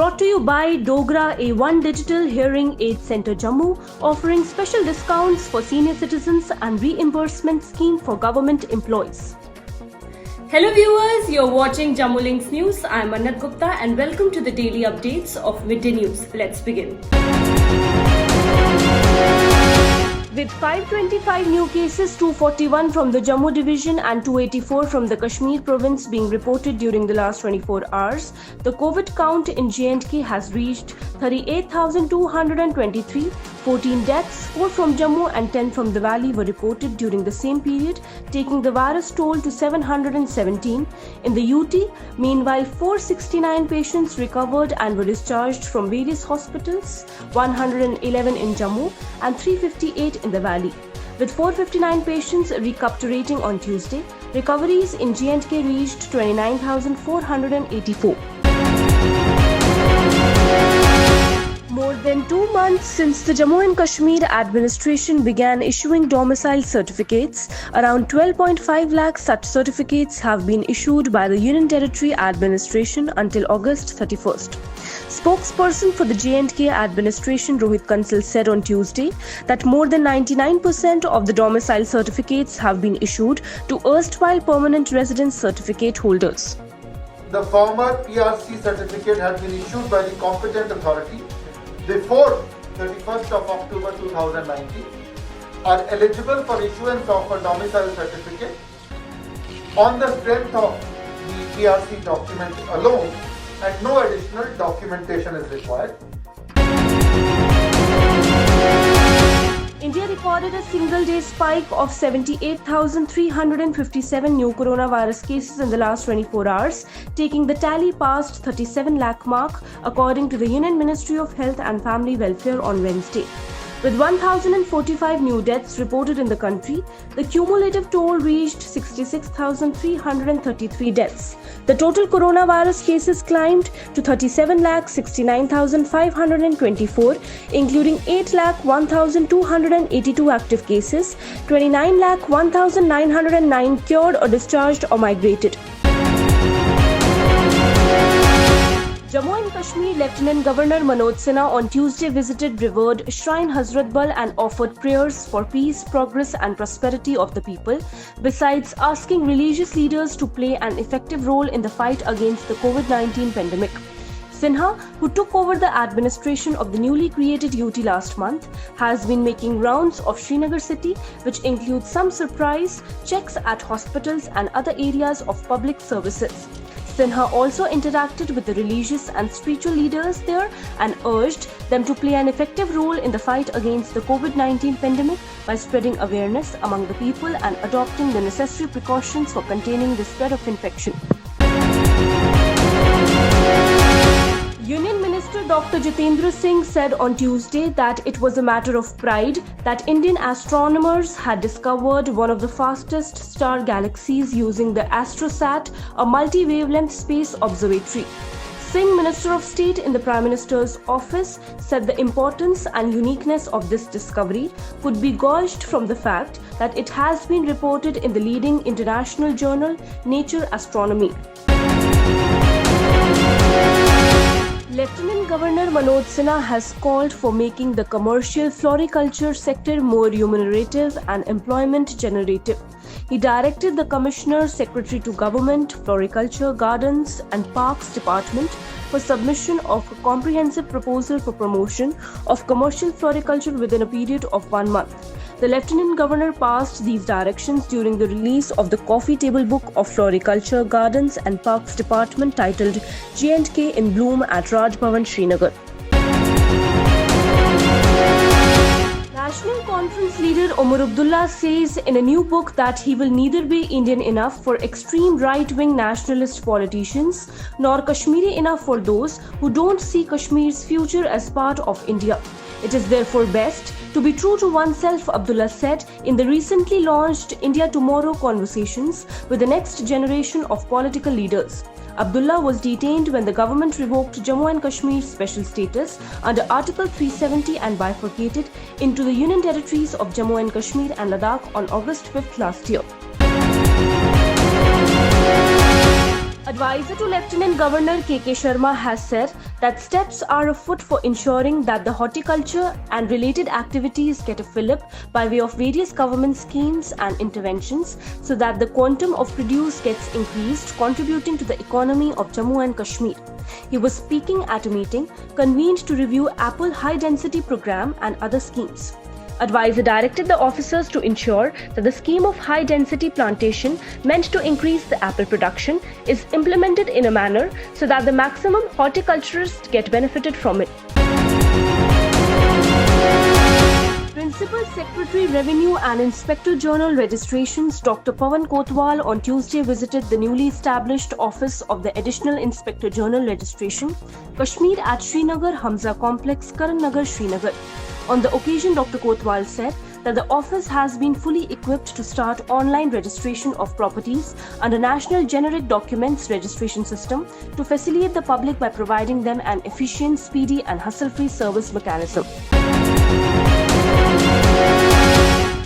Brought to you by Dogra A1 Digital Hearing Aid Center Jammu, offering special discounts for senior citizens and reimbursement scheme for government employees. Hello viewers, you're watching Jammu Links News. I'm Annat Gupta and welcome to the daily updates of Midday News. Let's begin. With 525 new cases, 241 from the Jammu division and 284 from the Kashmir province being reported during the last 24 hours, the COVID count in J&K has reached 38,223. 14 deaths, 4 from Jammu and 10 from the valley were reported during the same period, taking the virus toll to 717. In the UT, meanwhile, 469 patients recovered and were discharged from various hospitals, 111 in Jammu and 358 in the valley. With 459 patients recuperating on Tuesday, recoveries in J&K reached 29,484. More than 2 months since the Jammu and Kashmir administration began issuing domicile certificates, around 12.5 lakh such certificates have been issued by the Union Territory administration until August 31st. Spokesperson for the J&K administration Rohit Kansal said on Tuesday that more than 99% of the domicile certificates have been issued to erstwhile permanent residence certificate holders. The former PRC certificate had been issued by the competent authority before 31st of October 2019 are eligible for issuance of a domicile certificate on the strength of the PRC document alone, and no additional documentation is required. India recorded a single-day spike of 78,357 new coronavirus cases in the last 24 hours, taking the tally past 37 lakh mark, according to the Union Ministry of Health and Family Welfare on Wednesday. With 1,045 new deaths reported in the country, the cumulative toll reached 66,333 deaths. The total coronavirus cases climbed to 37,69,524, including 8,01,282 active cases, 29,01,909 cured or discharged or migrated. Jammu and Kashmir Lieutenant Governor Manoj Sinha on Tuesday visited revered Shrine Hazrat Bal and offered prayers for peace, progress and prosperity of the people, besides asking religious leaders to play an effective role in the fight against the COVID-19 pandemic. Sinha, who took over the administration of the newly created UT last month, has been making rounds of Srinagar city, which includes some surprise checks at hospitals and other areas of public services. Sinha also interacted with the religious and spiritual leaders there and urged them to play an effective role in the fight against the COVID-19 pandemic by spreading awareness among the people and adopting the necessary precautions for containing the spread of infection. Union Minister Dr. Jitendra Singh said on Tuesday that it was a matter of pride that Indian astronomers had discovered one of the fastest star galaxies using the AstroSat, a multi-wavelength space observatory. Singh, Minister of State in the Prime Minister's office, said the importance and uniqueness of this discovery could be gauged from the fact that it has been reported in the leading international journal Nature Astronomy. Lieutenant Governor Manoj Sinha has called for making the commercial floriculture sector more remunerative and employment generative. He directed the Commissioner Secretary to Government, Floriculture, Gardens and Parks Department for submission of a comprehensive proposal for promotion of commercial floriculture within a period of 1 month. The Lieutenant Governor passed these directions during the release of the coffee table book of Floriculture, Gardens and Parks Department titled J&K in Bloom at Raj Bhavan, Srinagar. National Conference leader Omar Abdullah says in a new book that he will neither be Indian enough for extreme right-wing nationalist politicians nor Kashmiri enough for those who don't see Kashmir's future as part of India. It is therefore best to be true to oneself, Abdullah said in the recently launched India Tomorrow Conversations with the next generation of political leaders. Abdullah was detained when the government revoked Jammu and Kashmir's special status under Article 370 and bifurcated into the Union Territories of Jammu and Kashmir and Ladakh on August 5th last year. Advisor to Lieutenant Governor K.K. Sharma has said that steps are afoot for ensuring that the horticulture and related activities get a fillip by way of various government schemes and interventions so that the quantum of produce gets increased, contributing to the economy of Jammu and Kashmir. He was speaking at a meeting convened to review Apple High Density Program and other schemes. Advisor directed the officers to ensure that the scheme of high density plantation meant to increase the apple production is implemented in a manner so that the maximum horticulturists get benefited from it. Principal Secretary Revenue and Inspector General Registrations Dr. Pawan Kotwal on Tuesday visited the newly established office of the Additional Inspector General Registration, Kashmir at Srinagar Hamza Complex, Karan Nagar, Srinagar. On the occasion, Dr. Kotwal said that the office has been fully equipped to start online registration of properties under National Generic Documents Registration System to facilitate the public by providing them an efficient, speedy and hassle-free service mechanism.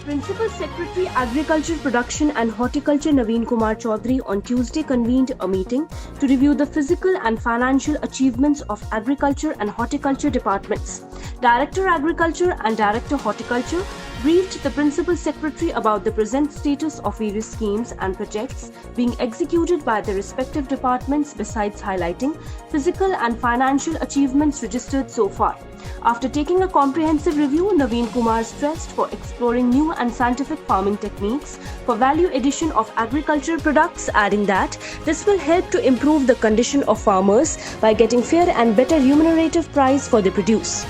Principal Secretary Agriculture Production and Horticulture Naveen Kumar Chaudhary on Tuesday convened a meeting to review the physical and financial achievements of Agriculture and Horticulture departments. Director Agriculture and Director Horticulture briefed the Principal Secretary about the present status of various schemes and projects being executed by the respective departments, besides highlighting physical and financial achievements registered so far. After taking a comprehensive review, Naveen Kumar stressed for exploring new and scientific farming techniques for value addition of agricultural products, adding that this will help to improve the condition of farmers by getting fair and better remunerative price for their produce.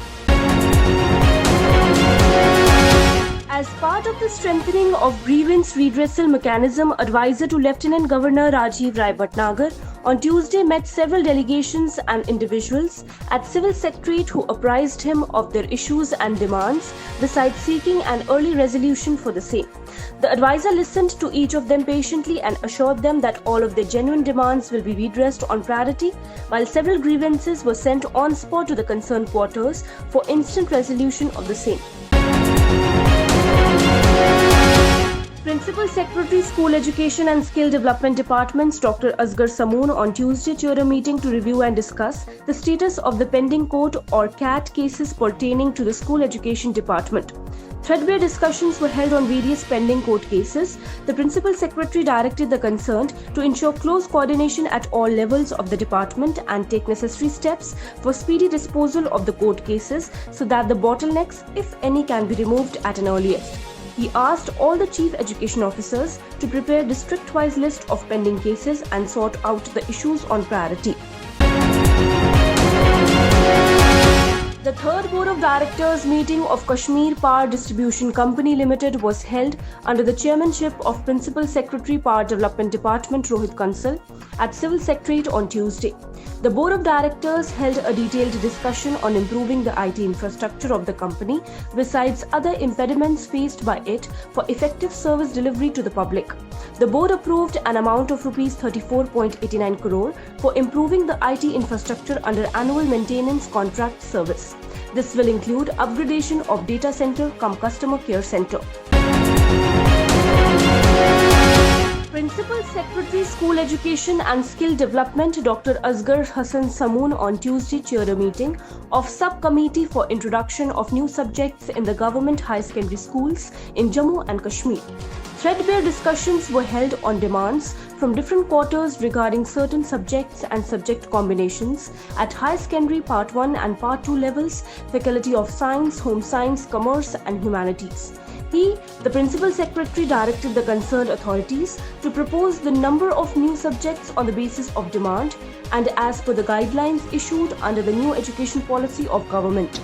As part of the strengthening of grievance redressal mechanism, Advisor to Lieutenant Governor Rajiv Rai Bhatnagar on Tuesday met several delegations and individuals at Civil Secretariat who apprised him of their issues and demands, besides seeking an early resolution for the same. The advisor listened to each of them patiently and assured them that all of their genuine demands will be redressed on priority, while several grievances were sent on spot to the concerned quarters for instant resolution of the same. Principal Secretary School Education and Skill Development Departments Dr. Asghar Samoon on Tuesday chaired a meeting to review and discuss the status of the pending court or CAT cases pertaining to the School Education Department. Threadbare discussions were held on various pending court cases. The Principal Secretary directed the concerned to ensure close coordination at all levels of the department and take necessary steps for speedy disposal of the court cases so that the bottlenecks, if any, can be removed at an earliest. He asked all the chief education officers to prepare district-wise list of pending cases and sort out the issues on priority. The third Board of Directors meeting of Kashmir Power Distribution Company Limited was held under the chairmanship of Principal Secretary Power Development Department Rohit Kansal at Civil Secretariat on Tuesday. The Board of Directors held a detailed discussion on improving the IT infrastructure of the company, besides other impediments faced by it for effective service delivery to the public. The board approved an amount of Rs 34.89 crore for improving the IT infrastructure under annual maintenance contract service. This will include upgradation of data center cum customer care center. Principal Secretary School Education and Skill Development Dr. Asghar Hassan Samoon on Tuesday chaired a meeting of Subcommittee for Introduction of New Subjects in the Government High Secondary Schools in Jammu and Kashmir. Threadbare discussions were held on demands from different quarters regarding certain subjects and subject combinations at High Secondary Part 1 and Part 2 levels, Faculty of Science, Home Science, Commerce and Humanities. He, the Principal Secretary, directed the concerned authorities to propose the number of new subjects on the basis of demand and as per the guidelines issued under the new education policy of government.